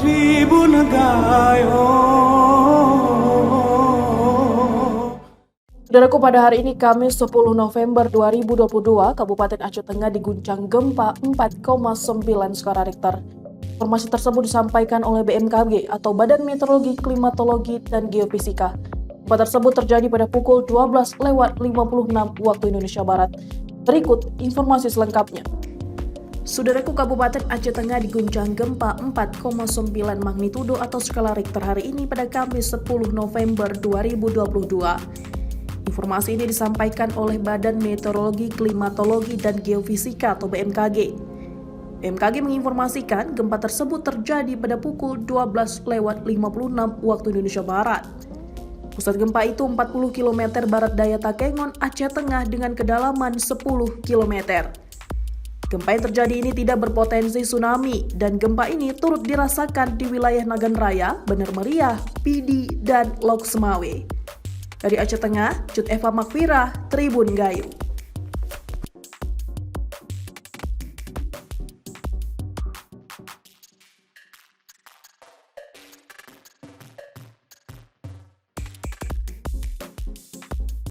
Tribun Gayo. Saudaraku, pada hari ini Kamis 10 November 2022, Kabupaten Aceh Tengah diguncang gempa 4,9 skala Richter. Informasi tersebut disampaikan oleh BMKG atau Badan Meteorologi, Klimatologi, dan Geofisika. Gempa tersebut terjadi pada pukul 12:56 waktu Indonesia Barat. Berikut informasi selengkapnya. Saudaraku, Kabupaten Aceh Tengah diguncang gempa 4,9 magnitudo atau skala Richter hari ini pada Kamis 10 November 2022. Informasi ini disampaikan oleh Badan Meteorologi, Klimatologi, dan Geofisika atau BMKG. BMKG menginformasikan gempa tersebut terjadi pada pukul 12:56 waktu Indonesia Barat. Pusat gempa itu 40 km barat daya Takengon, Aceh Tengah dengan kedalaman 10 km. Gempa yang terjadi ini tidak berpotensi tsunami dan gempa ini turut dirasakan di wilayah Nagan Raya, Bener Meriah, Pidi, dan Lok Semawe. Dari Aceh Tengah, Cut Eva Makfirah, Tribun Gayo.